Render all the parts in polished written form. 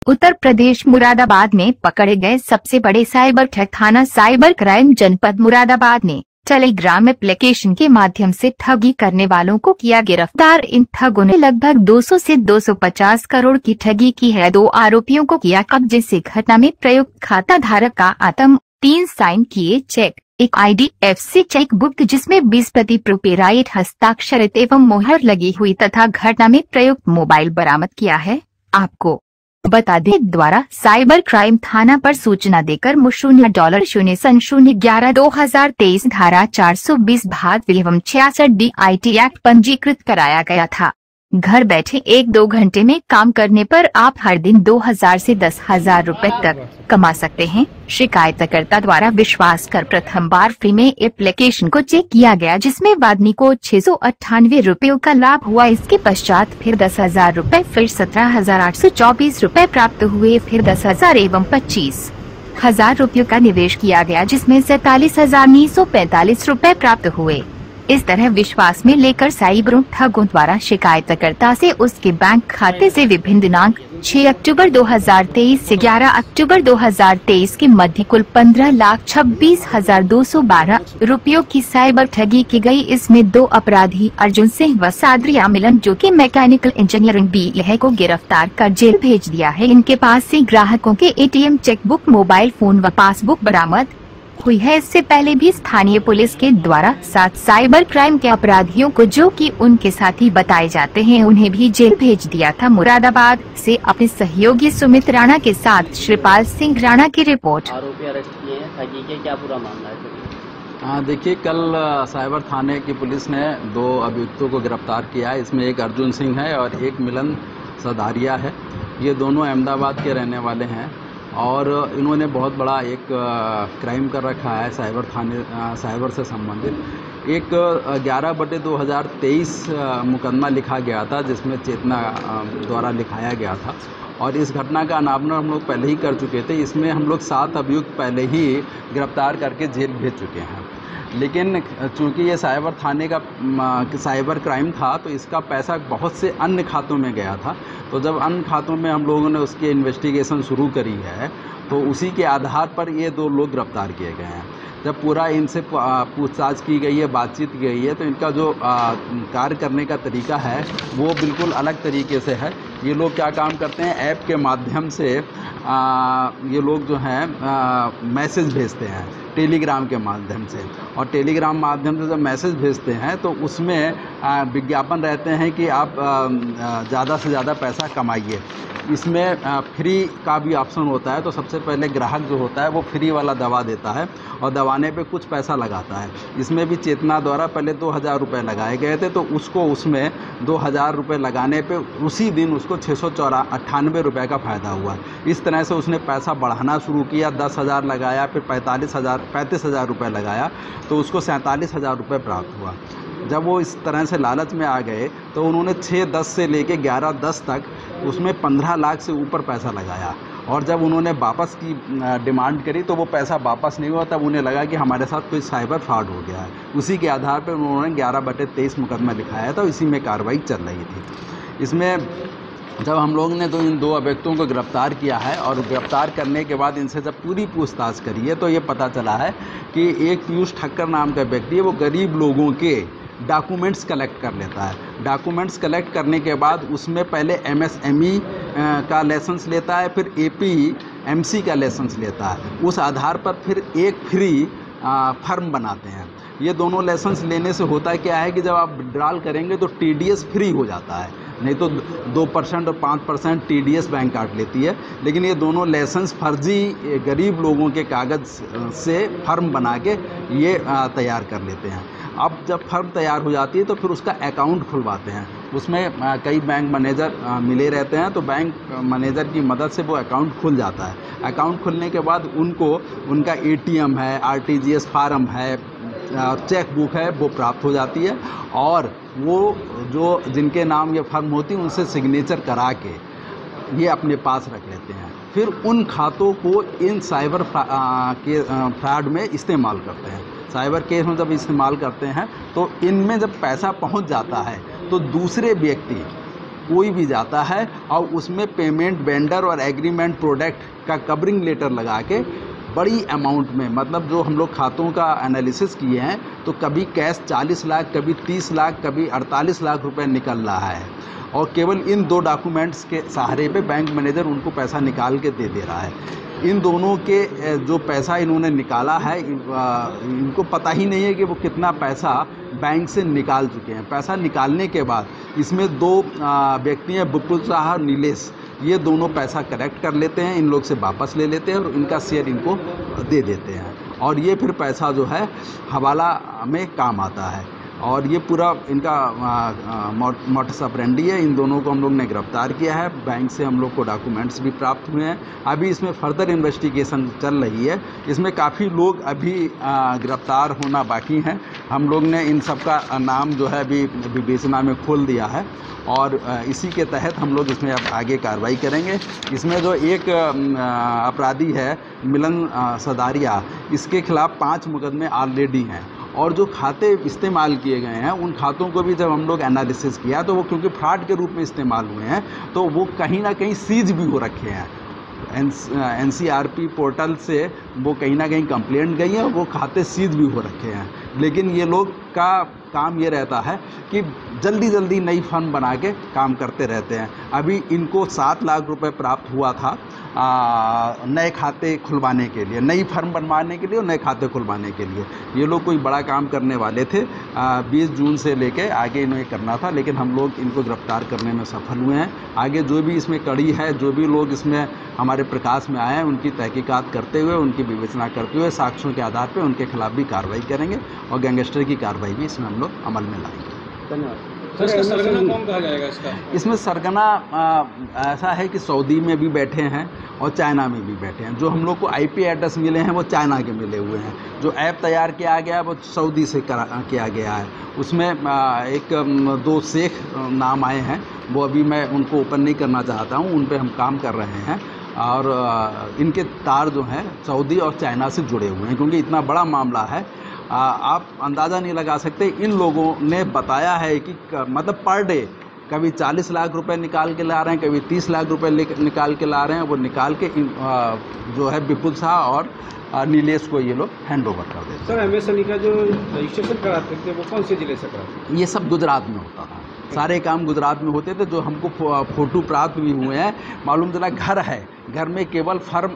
उत्तर प्रदेश मुरादाबाद में पकड़े गए सबसे बड़े साइबर ठग। थाना साइबर क्राइम जनपद मुरादाबाद ने टेलीग्राम एप्लीकेशन के माध्यम से ठगी करने वालों को किया गिरफ्तार। इन ठगों ने लगभग 200 से 250 करोड़ की ठगी की है। 2 आरोपियों को किया कब्जे से। घटना में प्रयुक्त खाता धारक का आतम 3 साइन किए चेक, एक IDFC चेक बुक जिसमें 20% कॉपीराइट हस्ताक्षरित एवं मोहर लगी हुई तथा घटना में प्रयुक्त मोबाइल बरामद किया है। आपको बता दें, द्वारा साइबर क्राइम थाना पर सूचना देकर $00011/2023 धारा 420 भाग एवं 66 DIT एक्ट पंजीकृत कराया गया था। घर बैठे 1-2 घंटे में काम करने पर आप हर दिन 2000 से 10,000 रुपए तक कमा सकते हैं। शिकायतकर्ता द्वारा विश्वास कर प्रथम बार फ्री में एप्लीकेशन को चेक किया गया, जिसमें वादनी को 698 रुपयों का लाभ हुआ। इसके पश्चात फिर 10,000 रुपए, फिर 17,824 रुपए प्राप्त हुए, फिर 10,000 एवं 25,000 रुपयों का निवेश किया गया, जिसमें 47,945 रुपए प्राप्त हुए। इस तरह विश्वास में लेकर साइबर ठगों द्वारा शिकायतकर्ता से उसके बैंक खाते से विभिन्न दिनांक 6 अक्टूबर 2023 से 11 अक्टूबर 2023 के मध्य कुल 15,26,212 रुपयों की साइबर ठगी की गई। इसमें 2 अपराधी अर्जुन सिंह व सादरिया मिलन, जो कि मैकेनिकल इंजीनियरिंग BA को गिरफ्तार कर जेल भेज दिया है। इनके पास से ग्राहकों के ATM, चेकबुक, मोबाइल फोन व पासबुक बरामद हुई है। इससे पहले भी स्थानीय पुलिस के द्वारा 7 साइबर क्राइम के अपराधियों को, जो कि उनके साथी बताए जाते हैं, उन्हें भी जेल भेज दिया था। मुरादाबाद से अपने सहयोगी सुमित राणा के साथ श्रीपाल सिंह राणा की रिपोर्ट। आरोपी अरेस्ट किए हैं, ठगी के क्या पूरा मामला है? देखिए, कल साइबर थाने की पुलिस ने 2 अभियुक्तों को गिरफ्तार किया है। इसमें एक अर्जुन सिंह है और एक मिलन सदारिया है। ये दोनों अहमदाबाद के रहने वाले हैं और इन्होंने बहुत बड़ा एक क्राइम कर रखा है साइबर से संबंधित। एक 11/2023 मुकदमा लिखा गया था, जिसमें चेतना द्वारा लिखाया गया था और इस घटना का अनावरण हम लोग पहले ही कर चुके थे। इसमें हम लोग 7 अभियुक्त पहले ही गिरफ्तार करके जेल भेज चुके हैं। लेकिन चूंकि ये साइबर थाने का साइबर क्राइम था, तो इसका पैसा बहुत से अन्य खातों में गया था। तो जब अन्य खातों में हम लोगों ने उसकी इन्वेस्टिगेशन शुरू करी है, तो उसी के आधार पर ये 2 लोग गिरफ्तार किए गए हैं। जब पूरा इनसे पूछताछ की गई है, बातचीत की गई है, तो इनका जो कार्य करने का तरीका है वो बिल्कुल अलग तरीके से है। ये लोग क्या काम करते हैं, ऐप के माध्यम से ये लोग जो हैं मैसेज भेजते हैं टेलीग्राम के माध्यम से, और टेलीग्राम माध्यम से जब मैसेज भेजते हैं तो उसमें विज्ञापन रहते हैं कि आप ज़्यादा से ज़्यादा पैसा कमाइए। इसमें फ्री का भी ऑप्शन होता है। तो सबसे पहले ग्राहक जो होता है वो फ्री वाला दवा देता है और दवाने पे कुछ पैसा लगाता है। इसमें भी चेतना द्वारा पहले 2,000 रुपये लगाए गए थे, तो उसको उसमें 2,000 रुपये लगाने पे उसी दिन उसको 698 रुपये का फ़ायदा हुआ। इस तरह से उसने पैसा बढ़ाना शुरू किया। 10,000 लगाया, फिर 35,000 रुपये लगाया, तो उसको 47,000 रुपये प्राप्त हुआ। जब वो इस तरह से लालच में आ गए तो उन्होंने 6-10 से लेके 11-10 तक उसमें 15 लाख से ऊपर पैसा लगाया, और जब उन्होंने वापस की डिमांड करी तो वो पैसा वापस नहीं हुआ। तब उन्हें लगा कि हमारे साथ कोई साइबर फ्रॉड हो गया है। उसी के आधार पर उन्होंने 11/23 मुकदमा लिखाया था, इसी में कार्रवाई चल रही थी। इसमें जब हम लोग ने इन 2 अभियुक्तों को गिरफ्तार किया है और गिरफ्तार करने के बाद इनसे जब पूरी पूछताछ करी है, तो ये पता चला है कि एक पीयूष ठक्कर नाम का व्यक्ति है, वो गरीब लोगों के डॉक्यूमेंट्स कलेक्ट कर लेता है। डॉक्यूमेंट्स कलेक्ट करने के बाद उसमें पहले MSME का लाइसेंस लेता है, फिर APMC का लाइसेंस लेता है। उस आधार पर फिर एक फ्री फर्म बनाते हैं। ये दोनों लाइसेंस लेने से होता है क्या है कि जब आप विड्रॉल करेंगे तो TDS फ्री हो जाता है, नहीं तो 2% और 5% TDS बैंक काट लेती है। लेकिन ये दोनों लाइसेंस फर्जी गरीब लोगों के कागज़ से फर्म बना के ये तैयार कर लेते हैं। अब जब फर्म तैयार हो जाती है तो फिर उसका अकाउंट खुलवाते हैं। उसमें कई बैंक मैनेजर मिले रहते हैं, तो बैंक मैनेजर की मदद से वो अकाउंट खुल जाता है। अकाउंट खुलने के बाद उनको उनका ATM है, RTGS फार्म है, चेक बुक है, वो प्राप्त हो जाती है, और वो जो जिनके नाम ये फर्म होती है उनसे सिग्नेचर करा के ये अपने पास रख लेते हैं। फिर उन खातों को इन साइबर के फ्रॉड में इस्तेमाल करते हैं। साइबर केस में जब इस्तेमाल करते हैं तो इनमें जब पैसा पहुंच जाता है तो दूसरे व्यक्ति कोई भी जाता है और उसमें पेमेंट वेंडर और एग्रीमेंट प्रोडक्ट का कवरिंग लेटर लगा के बड़ी अमाउंट में, मतलब जो हम लोग खातों का एनालिसिस किए हैं तो कभी कैश 40 लाख, कभी 30 लाख, कभी 48 लाख रुपए निकल रहा है और केवल इन 2 डॉक्यूमेंट्स के सहारे पे बैंक मैनेजर उनको पैसा निकाल के दे रहा है। इन दोनों के जो पैसा इन्होंने निकाला है, इनको पता ही नहीं है कि वो कितना पैसा बैंक से निकाल चुके हैं। पैसा निकालने के बाद इसमें 2 व्यक्ति हैं, विपुल शाह और नीलेश, ये दोनों पैसा कलेक्ट कर लेते हैं, इन लोग से वापस ले लेते हैं और इनका शेयर इनको दे देते हैं और ये फिर पैसा जो है हवाला में काम आता है। और ये पूरा इनका मोटस ऑपरेंडी है। इन दोनों को हम लोग ने गिरफ्तार किया है। बैंक से हम लोग को डॉक्यूमेंट्स भी प्राप्त हुए हैं। अभी इसमें फर्दर इन्वेस्टिगेशन चल रही है। इसमें काफ़ी लोग अभी गिरफ्तार होना बाकी हैं। हम लोग ने इन सब का नाम जो है अभी विवेचना में खोल दिया है और इसी के तहत हम लोग इसमें अब आगे कार्रवाई करेंगे। इसमें जो एक अपराधी है मिलन सदारिया, इसके खिलाफ 5 मुकदमे ऑलरेडी हैं और जो खाते इस्तेमाल किए गए हैं उन खातों को भी जब हम लोग एनालिसिस किया तो वो क्योंकि फ्रॉड के रूप में इस्तेमाल हुए हैं तो वो कहीं ना कहीं सीज भी हो रखे हैं। NCRP पोर्टल से वो कहीं ना कहीं कंप्लेंट गई है और वो खाते सीज भी हो रखे हैं। लेकिन ये लोग का काम ये रहता है कि जल्दी जल्दी नई फर्म बना के काम करते रहते हैं। अभी इनको 7 लाख रुपए प्राप्त हुआ था नए खाते खुलवाने के लिए, नई फर्म बनवाने के लिए और नए खाते खुलवाने के लिए। ये लोग कोई बड़ा काम करने वाले थे। 20 जून से लेके आगे इन्हें करना था, लेकिन हम लोग इनको गिरफ्तार करने में सफल हुए हैं। आगे जो भी इसमें कड़ी है, जो भी लोग इसमें हमारे प्रकाश में आए हैं, उनकी तहकीकात करते हुए, उनकी विवेचना करते हुए साक्ष्यों के आधार पर उनके खिलाफ भी कार्रवाई करेंगे और गैंगस्टर की कार्रवाई भी इसमें हम लोग अमल में लाएंगे। धन्यवाद। सर, इसका सरगना कौन कहा जाएगा इसका? इसमें सरगना ऐसा है कि सऊदी में भी बैठे हैं और चाइना में भी बैठे हैं। जो हम लोग को IP एड्रेस मिले हैं वो चाइना के मिले हुए हैं। जो ऐप तैयार किया गया है वो सऊदी से किया गया है। उसमें 2 शेख नाम आए हैं, वो अभी मैं उनको ओपन नहीं करना चाहता हूँ, उन पर हम काम कर रहे हैं और इनके तार जो हैं सऊदी और चाइना से जुड़े हुए हैं। क्योंकि इतना बड़ा मामला है, आप अंदाज़ा नहीं लगा सकते। इन लोगों ने बताया है कि मतलब पर डे कभी 40 लाख रुपए निकाल के ला रहे हैं, कभी 30 लाख रुपए निकाल के ला रहे हैं। वो निकाल के जो है विपुल शाह और नीलेश को ये लोग हैंड ओवर कर देते हैं। सर, MSME का जो रजिस्ट्रेशन कराते थे वो कौन से जिले से कराते थे? ये सब गुजरात में होता था। सारे काम गुजरात में होते थे। जो हमको फ़ोटो प्राप्त भी हुए हैं, मालूम चला घर है, घर में केवल फर्म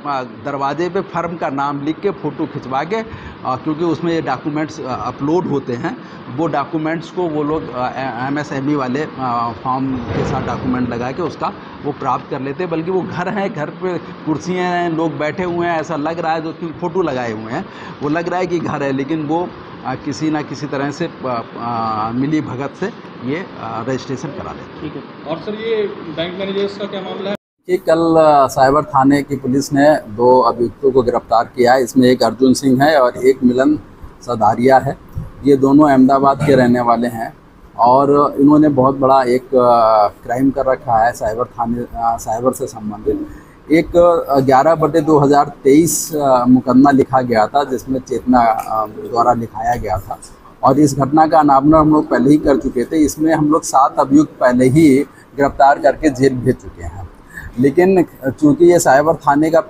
दरवाजे पे फर्म का नाम लिख के फ़ोटो खिंचवा के, क्योंकि उसमें ये डॉक्यूमेंट्स अपलोड होते हैं, वो डॉक्यूमेंट्स को वो लोग MSME वाले फॉर्म के साथ डॉक्यूमेंट लगा के उसका वो प्राप्त कर लेते हैं। बल्कि वो घर हैं, घर पे कुर्सियाँ हैं, लोग बैठे हुए हैं, ऐसा लग रहा है, जो कि फ़ोटो लगाए हुए हैं वो लग रहा है कि घर है, लेकिन वो किसी ना किसी तरह से मिली भगत से ये रजिस्ट्रेशन करा लेते। ठीक है। और सर, ये बैंक मैनेजर्स का क्या मामला है? कि कल साइबर थाने की पुलिस ने 2 अभियुक्तों को गिरफ्तार किया है। इसमें एक अर्जुन सिंह है और एक मिलन सदारिया है। ये दोनों अहमदाबाद के रहने वाले हैं और इन्होंने बहुत बड़ा एक क्राइम कर रखा है साइबर से संबंधित। एक 11/2023 मुकदमा लिखा गया था, जिसमें चेतना द्वारा लिखाया गया था और इस घटना का अनावरण हम लोग पहले ही कर चुके थे। इसमें हम लोग 7 अभियुक्त पहले ही गिरफ्तार करके जेल भेज चुके हैं। लेकिन चूंकि ये साइबर थाने का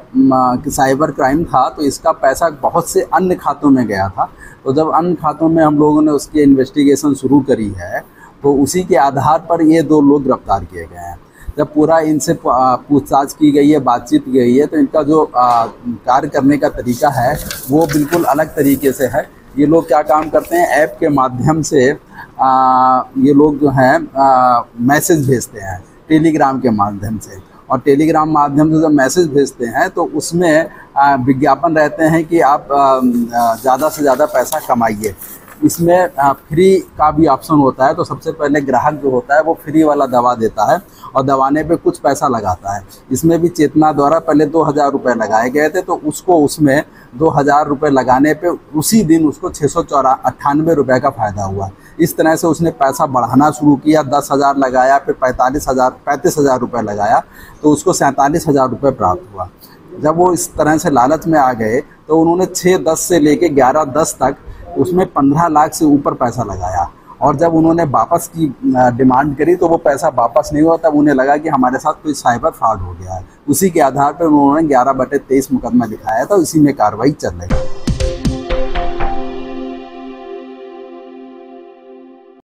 साइबर क्राइम था तो इसका पैसा बहुत से अन्य खातों में गया था। तो जब अन्य खातों में हम लोगों ने उसकी इन्वेस्टिगेशन शुरू करी है तो उसी के आधार पर ये 2 लोग गिरफ्तार किए गए हैं। जब पूरा इनसे पूछताछ की गई है, बातचीत की गई है, तो इनका जो कार्य करने का तरीका है वो बिल्कुल अलग तरीके से है। ये लोग क्या काम करते हैं, ऐप के माध्यम से ये लोग जो हैं मैसेज भेजते हैं टेलीग्राम के माध्यम से, और टेलीग्राम माध्यम से जब मैसेज भेजते हैं तो उसमें विज्ञापन रहते हैं कि आप ज़्यादा से ज़्यादा पैसा कमाइए। इसमें फ्री का भी ऑप्शन होता है। तो सबसे पहले ग्राहक जो होता है वो फ्री वाला दवा देता है और दवाने पे कुछ पैसा लगाता है। इसमें भी चेतना द्वारा पहले 2000 रुपये लगाए गए थे, तो उसको उसमें 2000 रुपये लगाने पे उसी दिन उसको 698 रुपये का फ़ायदा हुआ। इस तरह से उसने पैसा बढ़ाना शुरू किया। 10,000 लगाया, फिर 35,000 रुपये लगाया, तो उसको 47,000 रुपये प्राप्त हुआ। जब वो इस तरह से लालच में आ गए तो उन्होंने 6-10 से लेके 11-10 तक उसमें 15 लाख से ऊपर पैसा लगाया और जब उन्होंने वापस की डिमांड करी तो वो पैसा वापस नहीं हुआ। तब उन्हें लगा कि हमारे साथ कोई साइबर फ्रॉड हो गया है। उसी के आधार पर उन्होंने 11/23 मुकदमा लिखाया था। इसी में कार्रवाई चल रही है।